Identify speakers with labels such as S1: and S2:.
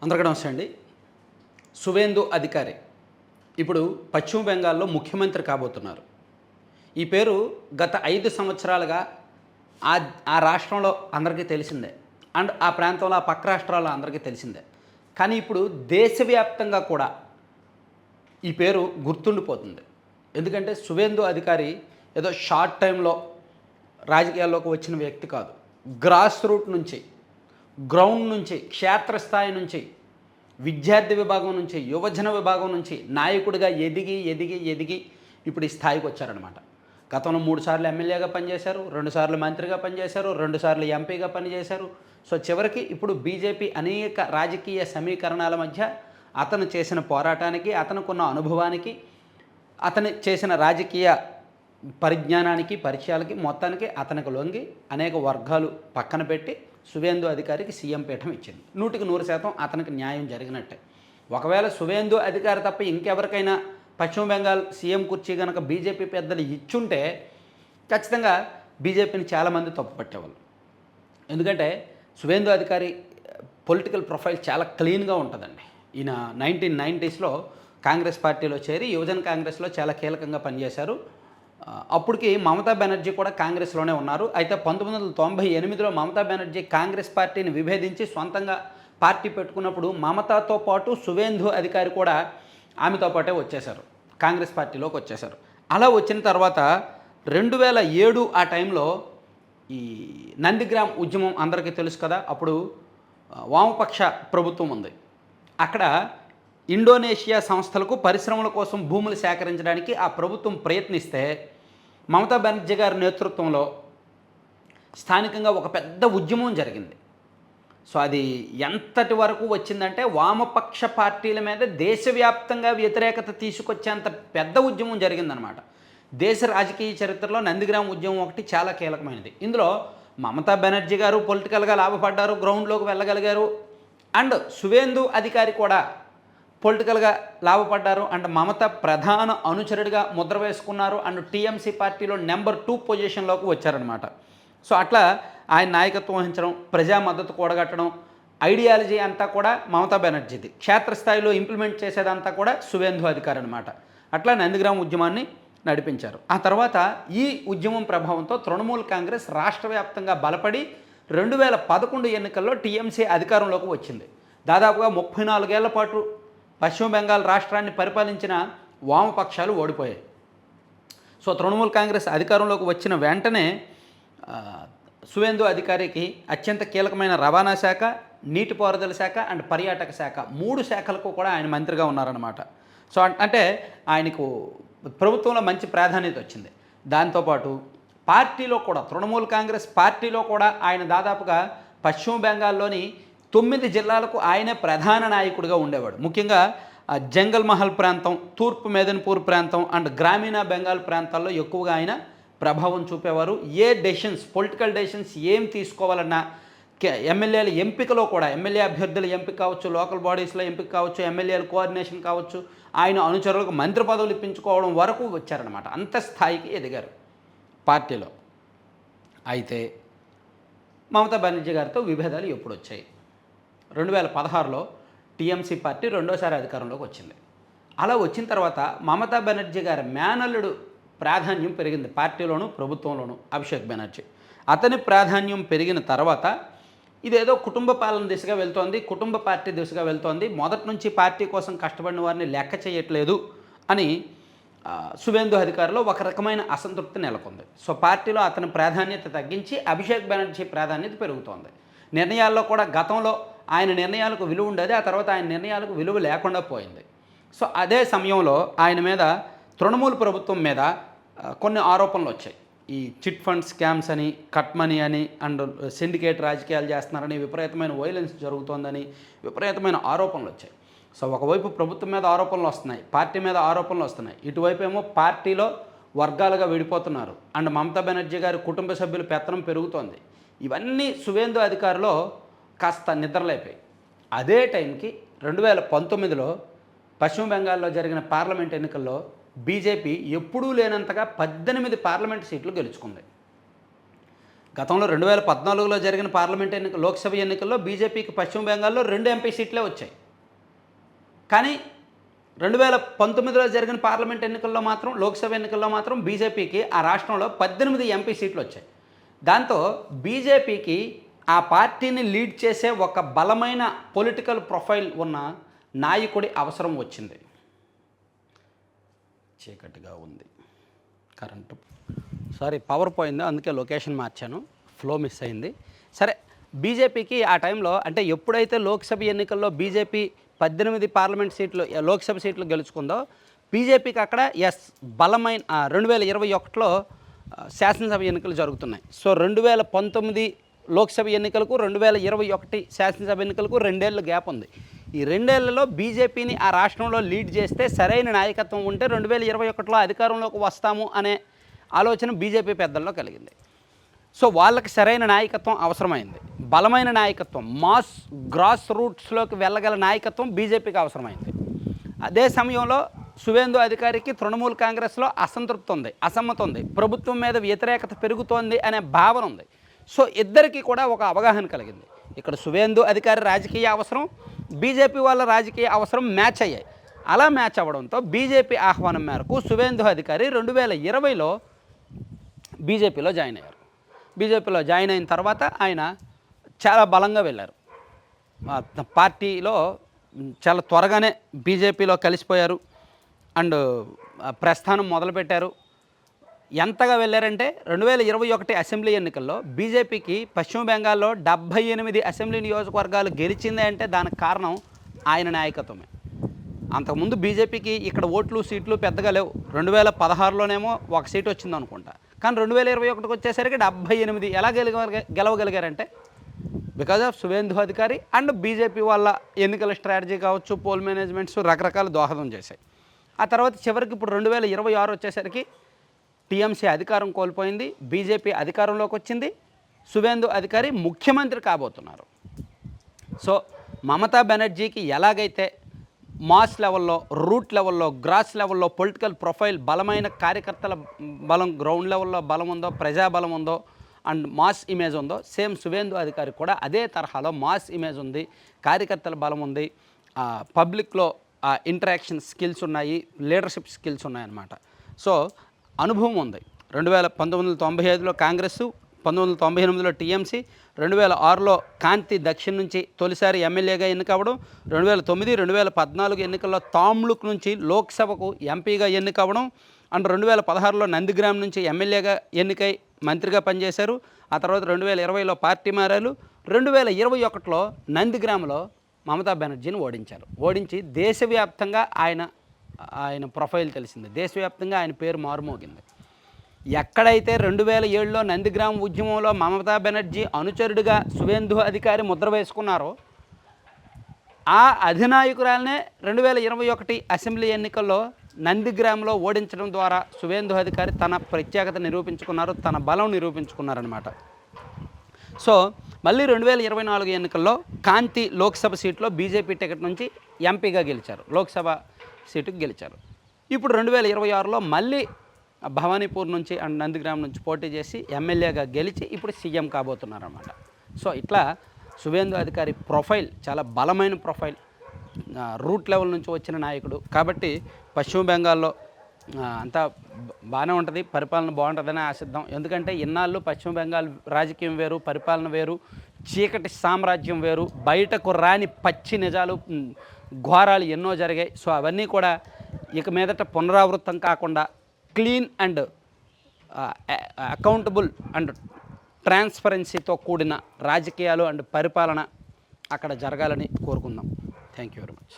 S1: అందరికీ నమస్తే అండి. సువేందు అధికారి ఇప్పుడు పశ్చిమ బెంగాల్లో ముఖ్యమంత్రి కాబోతున్నారు. ఈ పేరు గత 5 సంవత్సరాలుగా ఆ ఆ రాష్ట్రంలో అందరికీ తెలిసిందే. అండ్ ఆ ప్రాంతంలో ఆ పక్క రాష్ట్రాల్లో అందరికీ తెలిసిందే. కానీ ఇప్పుడు దేశవ్యాప్తంగా కూడా ఈ పేరు గుర్తుండిపోతుంది. ఎందుకంటే సువేందు అధికారి ఏదో షార్ట్ టైంలో రాజకీయాల్లోకి వచ్చిన వ్యక్తి కాదు. గ్రాస్ రూట్ నుంచి, గ్రౌండ్ నుంచి, క్షేత్రస్థాయి నుంచి, విద్యార్థి విభాగం నుంచి, యువజన విభాగం నుంచి నాయకుడిగా ఎదిగి ఎదిగి ఎదిగి ఇప్పుడు ఈ స్థాయికి వచ్చారనమాట. గతంలో 3 సార్లు ఎమ్మెల్యేగా పనిచేశారు, 2 సార్లు మంత్రిగా పనిచేశారు, 2 సార్లు ఎంపీగా పనిచేశారు. సో చివరికి ఇప్పుడు బీజేపీ అనేక రాజకీయ సమీకరణాల మధ్య అతను చేసిన పోరాటానికి, అతనుకున్న అనుభవానికి, అతను చేసిన రాజకీయ పరిజ్ఞానానికి, పరిచయాలకి మొత్తానికి అతనికి లొంగి అనేక వర్గాలు పక్కన పెట్టి సువేందు అధికారికి సీఎం పీఠం ఇచ్చింది. 100% అతనికి న్యాయం జరిగినట్టే. ఒకవేళ సువేందు అధికారి తప్ప ఇంకెవరికైనా పశ్చిమ బెంగాల్ సీఎం కుర్చీ కనుక బీజేపీ పెద్దలు ఇచ్చుంటే ఖచ్చితంగా బీజేపీని చాలామంది తప్పుపట్టేవాళ్ళు. ఎందుకంటే సువేందు అధికారి పొలిటికల్ ప్రొఫైల్ చాలా క్లీన్గా ఉంటుందండి. ఈయన 1990స్లో కాంగ్రెస్ పార్టీలో చేరి యువజన కాంగ్రెస్లో చాలా కీలకంగా పనిచేశారు. అప్పటికి మమతా బెనర్జీ కూడా కాంగ్రెస్లోనే ఉన్నారు. అయితే 1998లో మమతా బెనర్జీ కాంగ్రెస్ పార్టీని విభేదించి సొంతంగా పార్టీ పెట్టుకున్నప్పుడు మమతాతో పాటు సువేందు అధికారి కూడా ఆమెతో పాటే వచ్చేశారు, కాంగ్రెస్ పార్టీలోకి వచ్చేశారు. అలా వచ్చిన తర్వాత 2007 ఆ టైంలో ఈ నందిగ్రామ్ ఉద్యమం అందరికీ తెలుసు కదా. అప్పుడు వామపక్ష ప్రభుత్వం ఉంది. అక్కడ ఇండోనేషియా సంస్థలకు పరిశ్రమల కోసం భూములు సేకరించడానికి ఆ ప్రభుత్వం ప్రయత్నిస్తే మమతా బెనర్జీ గారి నేతృత్వంలో స్థానికంగా ఒక పెద్ద ఉద్యమం జరిగింది. సో అది ఎంతటి వరకు వచ్చిందంటే వామపక్ష పార్టీల మీద దేశవ్యాప్తంగా వ్యతిరేకత తీసుకొచ్చేంత పెద్ద ఉద్యమం జరిగిందనమాట. దేశ రాజకీయ చరిత్రలో నందిగ్రామ్ ఉద్యమం ఒకటి చాలా కీలకమైనది. ఇందులో మమతా బెనర్జీ గారు పొలిటికల్గా లాభపడ్డారు, గ్రౌండ్లోకి వెళ్ళగలిగారు. అండ్ సువేందు అధికారి కూడా పొలిటికల్గా లాభపడ్డారు. అండ్ మమత ప్రధాన అనుచరుడిగా ముద్ర వేసుకున్నారు. అండ్ టీఎంసీ పార్టీలో నెంబర్ 2 పొజిషన్లోకి వచ్చారనమాట. సో అట్లా ఆయన నాయకత్వం వహించడం, ప్రజా మద్దతు కూడగట్టడం, ఐడియాలజీ అంతా కూడా మమతా బెనర్జీది. క్షేత్రస్థాయిలో ఇంప్లిమెంట్ చేసేదంతా కూడా సువేందు అధికారి అనమాట. అట్లా నందిగ్రామ్ ఉద్యమాన్ని నడిపించారు. ఆ తర్వాత ఈ ఉద్యమం ప్రభావంతో తృణమూల్ కాంగ్రెస్ రాష్ట్ర వ్యాప్తంగా బలపడి 2011 ఎన్నికల్లో టీఎంసీ అధికారంలోకి వచ్చింది. దాదాపుగా 34 ఏళ్ల పాటు పశ్చిమ బెంగాల్ రాష్ట్రాన్ని పరిపాలించిన వామపక్షాలు ఓడిపోయాయి. సో తృణమూల్ కాంగ్రెస్ అధికారంలోకి వచ్చిన వెంటనే సువేందు అధికారికి అత్యంత కీలకమైన రవాణా శాఖ, నీటిపారుదల శాఖ అండ్ పర్యాటక శాఖ 3 శాఖలకు కూడా ఆయన మంత్రిగా ఉన్నారన్నమాట. సో అంటే ఆయనకు ప్రభుత్వంలో మంచి ప్రాధాన్యత వచ్చింది. దాంతోపాటు పార్టీలో కూడా తృణమూల్ కాంగ్రెస్ పార్టీలో కూడా ఆయన దాదాపుగా పశ్చిమ బెంగాల్లోని 9 జిల్లాలకు ఆయనే ప్రధాన నాయకుడిగా ఉండేవాడు. ముఖ్యంగా జంగల్ మహల్ ప్రాంతం, తూర్పు మేదిన్పూర్ ప్రాంతం అండ్ గ్రామీణ బెంగాల్ ప్రాంతాల్లో ఎక్కువగా ఆయన ప్రభావం చూపేవారు. ఏ డెసిషన్స్, పొలిటికల్ డెసిషన్స్ ఏం తీసుకోవాలన్నా, ఎమ్మెల్యేల ఎంపికలో కూడా, ఎమ్మెల్యే అభ్యర్థుల ఎంపిక కావచ్చు, లోకల్ బాడీస్లో ఎంపిక కావచ్చు, ఎమ్మెల్యేల కోఆర్డినేషన్ కావచ్చు, ఆయన అనుచరులకు మంత్రి పదవులు ఇప్పించుకోవడం వరకు వచ్చారనమాట. అంత స్థాయికి ఎదిగారు పార్టీలో. అయితే మమతా బెనర్జీ గారితో విభేదాలు ఎప్పుడు వచ్చాయి? 2016లో టీఎంసీ పార్టీ రెండోసారి అధికారంలోకి వచ్చింది. అలా వచ్చిన తర్వాత మమతా బెనర్జీ గారి మేనల్లుడు ప్రాధాన్యం పెరిగింది పార్టీలోనూ ప్రభుత్వంలోనూ, అభిషేక్ బెనర్జీ. అతని ప్రాధాన్యం పెరిగిన తర్వాత ఇదేదో కుటుంబ పాలన దిశగా వెళ్తోంది, కుటుంబ పార్టీ దిశగా వెళ్తోంది, మొదటి నుంచి పార్టీ కోసం కష్టపడిన వారిని లెక్క చేయట్లేదు అని సువేందు అధికారిలో ఒక రకమైన అసంతృప్తి నెలకొంది. సో పార్టీలో అతని ప్రాధాన్యత తగ్గించి అభిషేక్ బెనర్జీ ప్రాధాన్యత పెరుగుతోంది. నిర్ణయాల్లో కూడా గతంలో ఆయన నిర్ణయాలకు విలువ ఉండేది, ఆ తర్వాత ఆయన నిర్ణయాలకు విలువ లేకుండా పోయింది. సో అదే సమయంలో ఆయన మీద తృణమూల్ ప్రభుత్వం మీద కొన్ని ఆరోపణలు వచ్చాయి. ఈ చిట్ ఫండ్ స్కామ్స్ అని, కట్ మనీ అని అండ్ సిండికేట్ రాజకీయాలు చేస్తున్నారని, విపరీతమైన వైలెన్స్ జరుగుతోందని విపరీతమైన ఆరోపణలు వచ్చాయి. సో ఒకవైపు ప్రభుత్వం మీద ఆరోపణలు వస్తున్నాయి, పార్టీ మీద ఆరోపణలు వస్తున్నాయి, ఇటువైపు ఏమో పార్టీలో వర్గాలుగా విడిపోతున్నారు అండ్ మమతా బెనర్జీ గారి కుటుంబ సభ్యుల పెత్తనం పెరుగుతోంది. ఇవన్నీ సువేందు అధికారిలో కాస్త నిద్రలేపాయి. అదే టైంకి 2019లో పశ్చిమ బెంగాల్లో జరిగిన పార్లమెంట్ ఎన్నికల్లో బీజేపీ ఎప్పుడూ లేనంతగా 18 పార్లమెంట్ సీట్లు గెలుచుకుంది. గతంలో 2014లో జరిగిన పార్లమెంట్ లోక్సభ ఎన్నికల్లో బీజేపీకి పశ్చిమ బెంగాల్లో 2 ఎంపీ సీట్లే వచ్చాయి. కానీ 2019లో జరిగిన పార్లమెంట్ ఎన్నికల్లో మాత్రం, లోక్సభ ఎన్నికల్లో మాత్రం బీజేపీకి ఆ రాష్ట్రంలో 18 ఎంపీ సీట్లు వచ్చాయి. దాంతో బీజేపీకి ఆ పార్టీని లీడ్ చేసే ఒక బలమైన పొలిటికల్ ప్రొఫైల్ ఉన్న నాయకుడి అవసరం వచ్చింది. చీకటిగా ఉంది కరెంటు, పవర్ పోయింది, అందుకే లొకేషన్ మార్చాను, ఫ్లో మిస్ అయింది. సరే, బీజేపీకి ఆ టైంలో అంటే ఎప్పుడైతే లోక్సభ ఎన్నికల్లో బీజేపీ 18 పార్లమెంట్ సీట్లు, లోక్సభ సీట్లు గెలుచుకుందో, బీజేపీకి అక్కడ బలమైన 2021లో శాసనసభ ఎన్నికలు జరుగుతున్నాయి. సో 2019 లోక్సభ ఎన్నికలకు 2021 శాసనసభ ఎన్నికలకు 2 ఏళ్ళ గ్యాప్ ఉంది. ఈ 2 ఏళ్లలో బీజేపీని ఆ రాష్ట్రంలో లీడ్ చేస్తే సరైన నాయకత్వం ఉంటే 2021లో అధికారంలోకి వస్తాము అనే ఆలోచన బీజేపీ పెద్దల్లో కలిగింది. సో వాళ్ళకి సరైన నాయకత్వం అవసరమైంది, బలమైన నాయకత్వం, గ్రాస్ రూట్స్లోకి వెళ్ళగల నాయకత్వం బీజేపీకి అవసరమైంది. అదే సమయంలో సువేందు అధికారికి తృణమూల్ కాంగ్రెస్లో అసంతృప్తి ఉంది, అసమ్మతి ఉంది, ప్రభుత్వం మీద వ్యతిరేకత పెరుగుతోంది అనే భావన ఉంది. సో ఇద్దరికీ కూడా ఒక అవగాహన కలిగింది. ఇక్కడ సువేందు అధికారి రాజకీయ అవసరం, బీజేపీ వాళ్ళ రాజకీయ అవసరం మ్యాచ్ అయ్యాయి. అలా మ్యాచ్ అవ్వడంతో బీజేపీ ఆహ్వానం మేరకు సువేందు అధికారి 2020లో బీజేపీలో జాయిన్ అయ్యారు. బీజేపీలో జాయిన్ అయిన తర్వాత ఆయన చాలా బలంగా వెళ్ళారు. పార్టీలో చాలా త్వరగానే బీజేపీలో కలిసిపోయారు అండ్ ప్రస్థానం మొదలుపెట్టారు. ఎంతగా వెళ్ళారంటే 2021 అసెంబ్లీ ఎన్నికల్లో బీజేపీకి పశ్చిమ బెంగాల్లో 78 అసెంబ్లీ నియోజకవర్గాలు గెలిచిందే అంటే దానికి కారణం ఆయన నాయకత్వమే. అంతకుముందు బీజేపీకి ఇక్కడ ఓట్లు సీట్లు పెద్దగా లేవు. 2016లోనేమో ఒక సీటు వచ్చింది అనుకుంటా. కానీ 2021కి వచ్చేసరికి 78 ఎలా గెలవగలిగారంటే బికాజ్ ఆఫ్ సువేందు అధికారి అండ్ బీజేపీ వాళ్ళ ఎన్నికల స్ట్రాటజీ కావచ్చు, పోల్ మేనేజ్మెంట్స్ రకరకాల దోహదం చేశాయి. ఆ తర్వాత చివరికి ఇప్పుడు 2026 వచ్చేసరికి టీఎంసీ అధికారం కోల్పోయింది, బీజేపీ అధికారంలోకి వచ్చింది, సువేందు అధికారి ముఖ్యమంత్రి కాబోతున్నారు. సో మమతా బెనర్జీకి ఎలాగైతే మాస్ లెవెల్లో, రూట్ లెవెల్లో, గ్రాస్ లెవెల్లో పొలిటికల్ ప్రొఫైల్, బలమైన కార్యకర్తల బలం, గ్రౌండ్ లెవెల్లో బలం ఉందో, ప్రజాబలం ఉందో అండ్ మాస్ ఇమేజ్ ఉందో, సేమ్ సువేందు అధికారికి కూడా అదే తరహాలో మాస్ ఇమేజ్ ఉంది, కార్యకర్తల బలం ఉంది, పబ్లిక్లో ఇంటరాక్షన్ స్కిల్స్ ఉన్నాయి, లీడర్షిప్ స్కిల్స్ ఉన్నాయన్నమాట. సో అనుభవం ఉంది. 1995లో కాంగ్రెస్, 1998లో టీఎంసీ, 2006లో కాంతి దక్షిణ్ నుంచి తొలిసారి ఎమ్మెల్యేగా ఎన్నికవ్వడం, 2009, 2014 ఎన్నికల్లో తామ్లుక్ నుంచి లోక్సభకు ఎంపీగా ఎన్నికవ్వడం అండ్ 2016లో నందిగ్రామ్ నుంచి ఎమ్మెల్యేగా ఎన్నికై మంత్రిగా పనిచేశారు. ఆ తర్వాత 2020లో పార్టీ మారారు. 2021లో నందిగ్రామ్లో మమతా బెనర్జీని ఓడించారు. ఓడించి దేశవ్యాప్తంగా ఆయన ప్రొఫైల్ తెలిసింది, దేశవ్యాప్తంగా ఆయన పేరు మారుమోగింది. ఎక్కడైతే 2007లో నందిగ్రామ్ ఉద్యమంలో మమతా బెనర్జీ అనుచరుడిగా సువేందు అధికారి ముద్ర వేసుకున్నారో, ఆ అధినాయకురాలనే 2021 అసెంబ్లీ ఎన్నికల్లో నందిగ్రామ్లో ఓడించడం ద్వారా సువేందు అధికారి తన ప్రత్యేకత నిరూపించుకున్నారు, తన బలం నిరూపించుకున్నారనమాట. సో మళ్ళీ 2024 ఎన్నికల్లో కాంతి లోక్సభ సీట్లో బీజేపీ టికెట్ నుంచి ఎంపీగా గెలిచారు, లోక్సభ సీటుకు గెలిచారు. ఇప్పుడు 2026లో మళ్ళీ భవానీపూర్ నుంచి అండ్ నందిగ్రామ్ నుంచి పోటీ చేసి ఎమ్మెల్యేగా గెలిచి ఇప్పుడు సీఎం కాబోతున్నారన్నమాట. సో ఇట్లా సువేందు అధికారి ప్రొఫైల్ చాలా బలమైన ప్రొఫైల్, రూట్ లెవెల్ నుంచి వచ్చిన నాయకుడు కాబట్టి పశ్చిమ బెంగాల్లో అంతా బాగానే ఉంటుంది, పరిపాలన బాగుంటుందని ఆశిద్దాం. ఎందుకంటే ఇన్నాళ్ళు పశ్చిమ బెంగాల్ రాజకీయం వేరు, పరిపాలన వేరు, చీకటి సామ్రాజ్యం వేరు, బయటకు రాని పచ్చి నిజాలు, ఘోరాలు ఎన్నో జరిగాయి. సో అవన్నీ కూడా ఇక మీదట పునరావృతం కాకుండా క్లీన్ అండ్ అకౌంటబుల్ అండ్ ట్రాన్స్పరెన్సీతో కూడిన రాజకీయాలు అండ్ పరిపాలన అక్కడ జరగాలని కోరుకుందాం. Thank you very much.